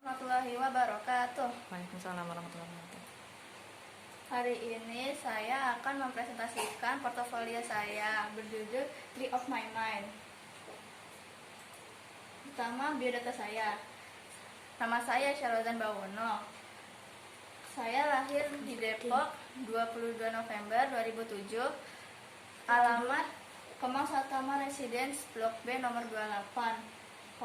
Warahmatullahi wabarakatuh. Waalaikumsalam warahmatullahi wabarakatuh. Hari ini saya akan mempresentasikan portofolio saya berjudul Tree of My Mind. Pertama, biodata saya. Nama saya Syarozan Bawono. Saya lahir di Depok 22 November 2007. Alamat Kemang Satama Residence Blok B nomor 28.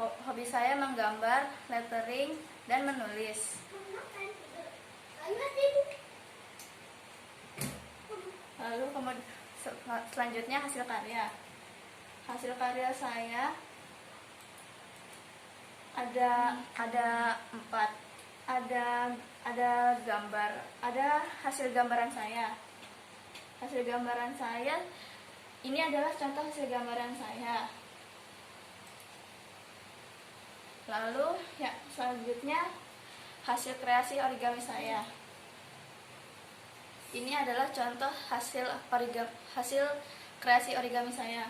Hobi saya menggambar, lettering, dan menulis. Lalu selanjutnya hasil karya. Hasil karya saya ada 4. Ada gambar, ada hasil gambaran saya. Hasil gambaran saya ini adalah contoh hasil gambaran saya. Lalu selanjutnya hasil kreasi origami saya. Ini adalah contoh hasil kreasi origami saya.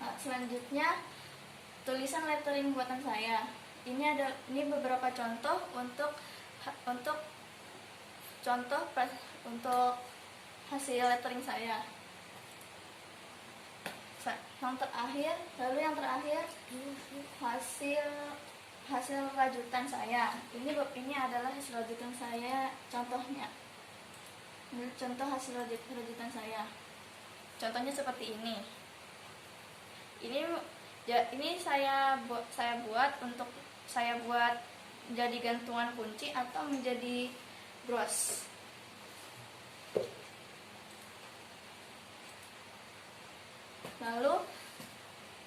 Nah, selanjutnya tulisan lettering buatan saya. Ini beberapa contoh untuk hasil lettering saya. Yang terakhir hasil rajutan saya. Ini adalah hasil rajutan saya, contohnya. Ini contoh hasil rajutan saya. Contohnya seperti ini. Ini saya buat jadi gantungan kunci atau menjadi bros. Lalu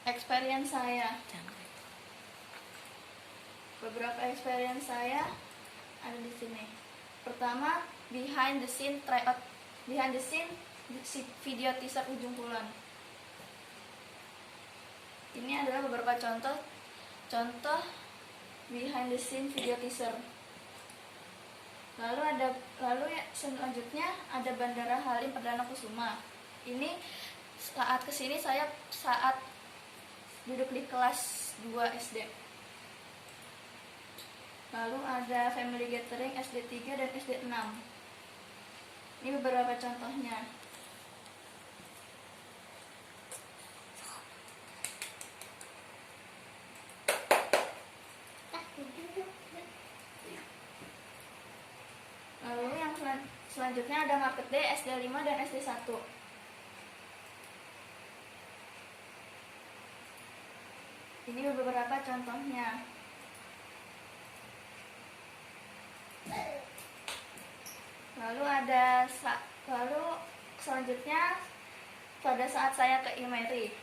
experience saya. Beberapa experience saya ada di sini. Pertama, behind the scene video teaser Ujung Kulon. Ini adalah beberapa contoh behind the scene video teaser. Selanjutnya ada Bandara Halim Perdana Kusuma. Ini saat kesini saya saat duduk di kelas 2 SD. Lalu ada family gathering SD 3 dan SD 6. Ini beberapa contohnya. Lalu yang selanjutnya ada Market Day SD 5 dan SD 1. Ini beberapa contohnya. Lalu selanjutnya pada saat saya ke IMERI.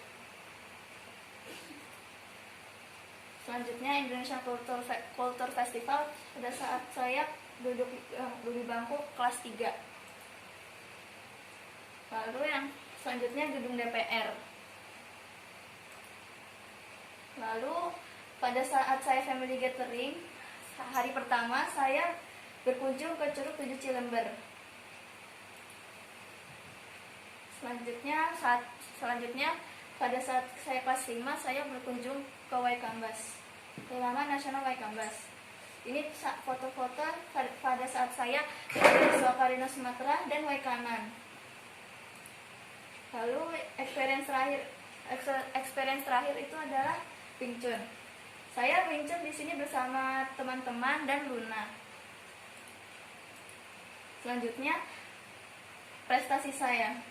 Selanjutnya Indonesia Culture Festival pada saat saya duduk di bangku kelas 3. Lalu yang selanjutnya gedung DPR. Lalu pada saat saya family gathering, hari pertama saya berkunjung ke Curug 7 Cilember. Selanjutnya pada saat saya kelas 5 saya berkunjung ke Waikambas, ke Taman Nasional Waikambas. Ini foto-foto pada saat saya di Suakarino Sumatera dan Waikanan. Lalu experience terakhir itu adalah Wing Chun. Saya Wing Chun di sini bersama teman-teman dan Luna. Selanjutnya prestasi saya.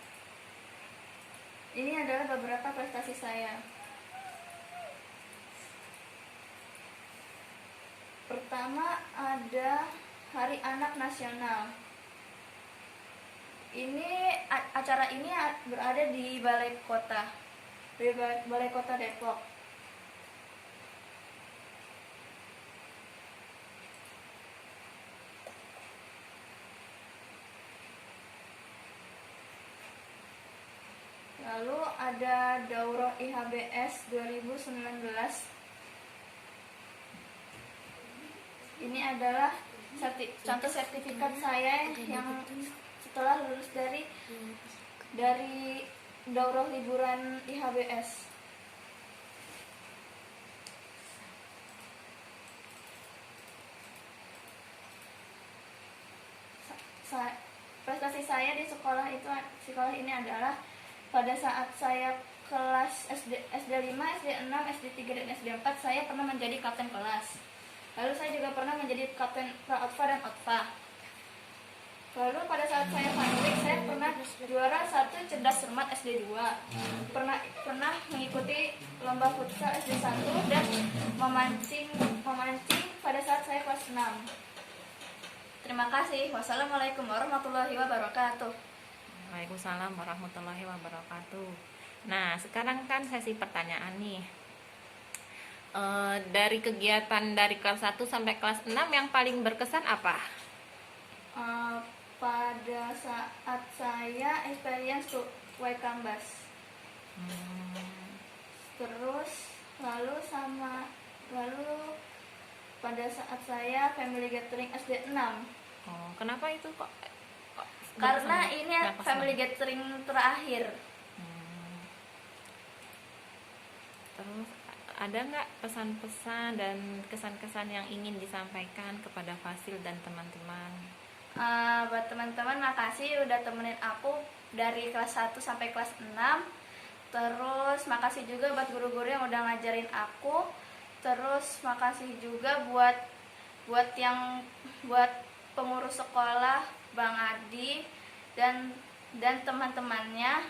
Ini adalah beberapa prestasi saya. Pertama ada Hari Anak Nasional. Acara ini berada di Balai Kota Depok. Lalu ada Daurah IHBS 2019. Ini adalah contoh sertifikat saya yang setelah lulus dari daurah liburan IHBS. saya di sekolah ini adalah pada saat saya kelas SD 5, SD 6, SD 3 dan SD 4 saya pernah menjadi kapten kelas. Lalu saya juga pernah menjadi kapten Praotva dan Otva. Lalu pada saat saya panelik saya pernah juara 1 cerdas cermat SD 2. Pernah mengikuti lomba futsal SD 1 dan memancing pada saat saya kelas 6. Terima kasih. Wassalamualaikum warahmatullahi wabarakatuh. Waalaikumsalam warahmatullahi wabarakatuh. Nah, sekarang kan sesi pertanyaan nih. Dari kegiatan dari kelas 1 sampai kelas 6 yang paling berkesan apa? Pada saat saya experience to Waikambas. Terus lalu pada saat saya family gathering SD 6. Oh, kenapa itu kok? Karena berkesan? ini Kenapa family senang? gathering terakhir. Terus ada nggak pesan-pesan dan kesan-kesan yang ingin disampaikan kepada Fasil dan teman-teman? Buat teman-teman, makasih udah temenin aku dari kelas 1 sampai kelas 6. Terus makasih juga buat guru-guru yang udah ngajarin aku. Terus makasih juga buat pengurus sekolah Bang Adi dan teman-temannya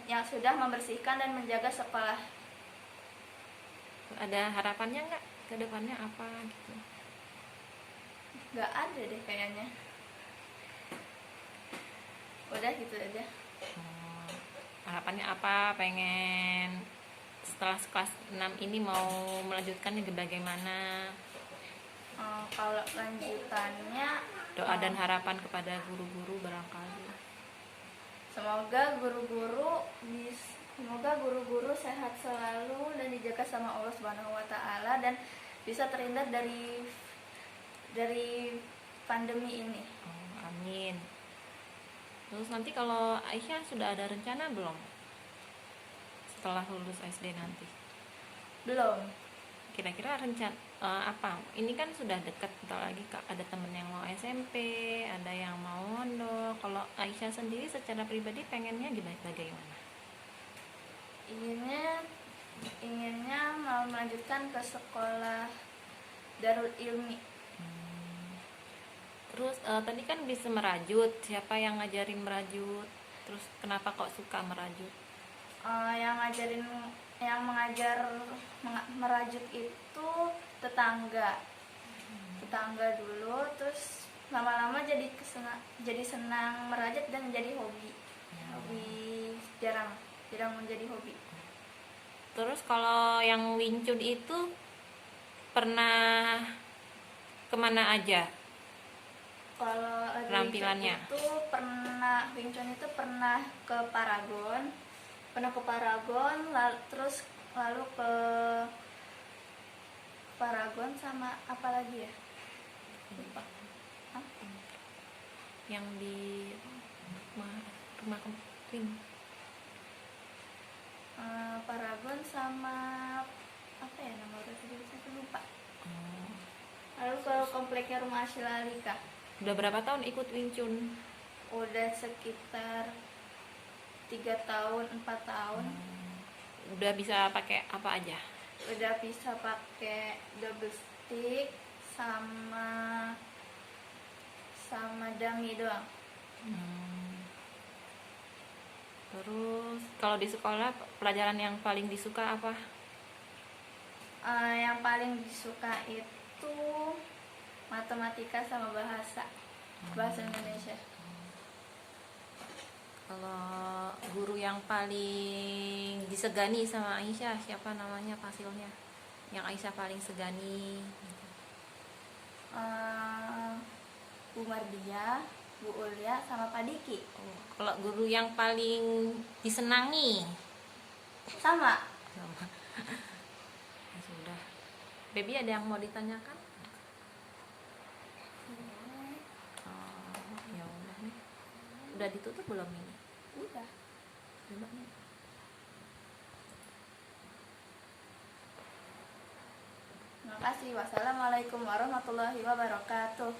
yang sudah membersihkan dan menjaga sekolah. Ada harapannya nggak ke depannya apa gitu? Gak ada deh kayaknya. Udah gitu aja. Harapannya apa? Pengen setelah kelas 6 ini mau melanjutkannya ke bagaimana? Kalau lanjutannya Doa dan harapan kepada guru-guru barangkali. semoga guru-guru sehat selalu dan dijaga sama Allah Subhanahu wa taala dan bisa terhindar dari pandemi ini. Amin. Terus nanti kalau Aisyah sudah ada rencana belum setelah lulus SD nanti? Belum. Kira-kira rencana apa? Ini kan sudah dekat, bentar lagi ada temen yang mau SMP, ada yang mau mondok. Kalau Aisyah sendiri secara pribadi pengennya bagaimana? Inginnya mau melanjutkan ke sekolah Darul Ilmi. Terus tadi kan bisa merajut, siapa yang ngajarin merajut? Terus kenapa kok suka merajut? Yang merajut itu tetangga dulu, terus lama-lama jadi senang merajut dan menjadi hobi. Jarang menjadi hobi. Terus kalau yang Wing Chun itu pernah kemana aja? Kalau Penampilannya? Wing Chun itu pernah ke Paragon, terus lalu ke Paragon sama apa lagi ya? Lupa. Yang di rumah Wing. Paragon sama apa ya nama saya lupa. Lalu ke kompleknya rumah Ashila Alika. Udah berapa tahun ikut Wing Chun? Udah sekitar 3 tahun 4 tahun. Udah bisa pakai apa aja? Udah bisa pakai double stick sama dummy doang. Terus kalau di sekolah pelajaran yang paling disuka apa? Yang paling disuka itu matematika sama bahasa Indonesia. Kalau guru yang paling disegani sama Aisyah siapa namanya, Fasilnya? Yang Aisyah paling segani? Bu Mardia, Bu Ulia, sama Pak Diki. Kalau guru yang paling disenangi? Sama. Ya sudah. Baby ada yang mau ditanyakan? Ya udah nih. Udah ditutup belum ini? Udah. Coba nih. Terima kasih. Wassalamualaikum warahmatullahi wabarakatuh.